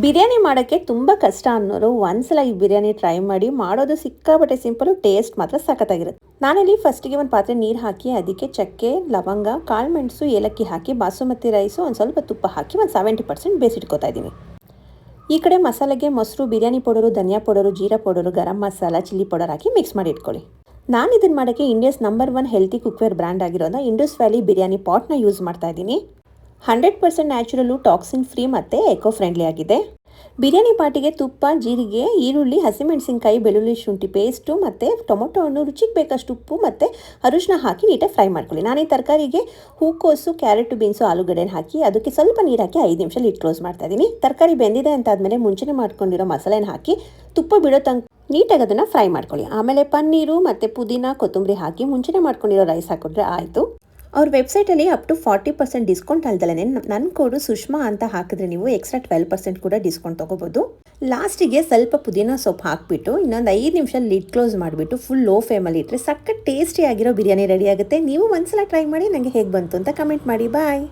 ಬಿರಿಯಾನಿ ಮಾಡೋಕ್ಕೆ ತುಂಬ ಕಷ್ಟ ಅನ್ನೋರು ಒಂದ್ಸಲ ಈ ಬಿರಿಯಾನಿ ಟ್ರೈ ಮಾಡಿ. ಮಾಡೋದು ಸಿಕ್ಕಾಪಟ್ಟೆ ಸಿಂಪಲು, ಟೇಸ್ಟ್ ಮಾತ್ರ ಸಖತ್ತಾಗಿರುತ್ತೆ. ನಾನಿಲ್ಲಿ ಫಸ್ಟಿಗೆ ಒಂದು ಪಾತ್ರೆ ನೀರು ಹಾಕಿ ಅದಕ್ಕೆ ಚಕ್ಕೆ, ಲವಂಗ, ಕಾಳು ಮೆಣಸು, ಏಲಕ್ಕಿ ಹಾಕಿ ಬಾಸುಮತಿ ರೈಸು ಒಂದು ಸ್ವಲ್ಪ ತುಪ್ಪ ಹಾಕಿ ಒಂದು 70% ಬೇಯಿಸಿಟ್ಕೋತಾ ಇದ್ದೀನಿ. ಈ ಕಡೆ ಮಸಾಲೆಗೆ ಮೊಸರು, ಬಿರಿಯಾನಿ ಪೌಡರು, ಧನಿಯಾ ಪೌಡರು, ಜೀರಾ powder, garam masala, chilli powder ಹಾಕಿ ಮಿಕ್ಸ್ ಮಾಡಿ ಇಟ್ಕೊಳ್ಳಿ. ನಾನು ಇದನ್ನು ಮಾಡೋಕ್ಕೆ India's number 1 healthy cookware brand ಆಗಿರೋದ ಇಂಡಸ್ ವ್ಯಾಲಿ ಬಿರಿಯಾನಿ ಪಾಟ್ನ ಯೂಸ್ ಮಾಡ್ತಾ ಇದ್ದೀನಿ. 100% ನ್ಯಾಚುರಲು, ಟಾಕ್ಸಿನ್ ಫ್ರೀ ಮತ್ತು ಎಕೋ ಫ್ರೆಂಡ್ಲಿ ಆಗಿದೆ. ಬಿರಿಯಾನಿ ಪಾಟಿಗೆ ತುಪ್ಪ, ಜೀರಿಗೆ, ಈರುಳ್ಳಿ, ಹಸಿಮೆಣಸಿನಕಾಯಿ, ಬೆಳ್ಳುಳ್ಳಿ, ಶುಂಠಿ ಪೇಸ್ಟು ಮತ್ತು ಟೊಮೊಟೊ ಹಣ್ಣು, ರುಚಿಗೆ ಬೇಕಷ್ಟು ಉಪ್ಪು ಮತ್ತು ಅರಿಶಿನ ಹಾಕಿ ನೀಟಾಗಿ ಫ್ರೈ ಮಾಡ್ಕೊಳ್ಳಿ. ನಾನು ಈ ತರಕಾರಿಗೆ ಹೂಕೋಸು, ಕ್ಯಾರೆಟು, ಬೀನ್ಸು, ಆಲೂಗಡ್ಡೆನ ಹಾಕಿ ಅದಕ್ಕೆ ಸ್ವಲ್ಪ ನೀರು ಹಾಕಿ 5 ನಿಮಿಷ ಲಿಡ್ ಕ್ಲೋಸ್ ಮಾಡ್ತಾ ಇದ್ದೀನಿ. ತರಕಾರಿ ಬೆಂದಿದೆ ಅಂತಾದಮೇಲೆ ಮುಂಚೆನೇ ಮಾಡ್ಕೊಂಡಿರೋ ಮಸಾಲೆನ ಹಾಕಿ ತುಪ್ಪ ಬಿಡೋ ತನಕ ನೀಟಾಗಿ ಅದನ್ನು ಫ್ರೈ ಮಾಡ್ಕೊಳ್ಳಿ. ಆಮೇಲೆ ಪನ್ನೀರು ಮತ್ತು ಪುದೀನ, ಕೊತ್ತಂಬರಿ ಹಾಕಿ ಮುಂಚೆನೇ ಮಾಡ್ಕೊಂಡಿರೋ ರೈಸ್ ಹಾಕಿದ್ರೆ ಆಯಿತು. ಅವ್ರ ವೆಬ್ಸೈಟಲ್ಲಿ ಅಪ್ ಟು 40% ಡಿಸ್ಕೌಂಟ್ ಅಲ್ದಲೇ ನನ್ನ ಕೋಡು ಸುಷ್ಮಾ ಅಂತ ಹಾಕಿದ್ರೆ ನೀವು ಎಕ್ಸ್ಟ್ರಾ 12% ಕೂಡ ಡಿಸ್ಕೌಂಟ್ ತೊಗೋಬೋದು. ಲಾಸ್ಟಿಗೆ ಸ್ವಲ್ಪ ಪುದೀನ ಸೊಪ್ಪು ಹಾಕಿಬಿಟ್ಟು ಇನ್ನೊಂದು 5 ನಿಮಿಷ ಲಿಡ್ ಕ್ಲೋಸ್ ಮಾಡಿಬಿಟ್ಟು ಫುಲ್ ಲೋ ಫ್ಲೇಮಲ್ಲಿ ಇಟ್ಟರೆ ಸಖತ್ ಟೇಸ್ಟಿಯಾಗಿರೋ ಬಿರಿಯಾನಿ ರೆಡಿ ಆಗುತ್ತೆ. ನೀವು ಒಂದ್ಸಲ ಟ್ರೈ ಮಾಡಿ ನನಗೆ ಹೇಗೆ ಬಂತು ಅಂತ ಕಮೆಂಟ್ ಮಾಡಿ. ಬಾಯ್.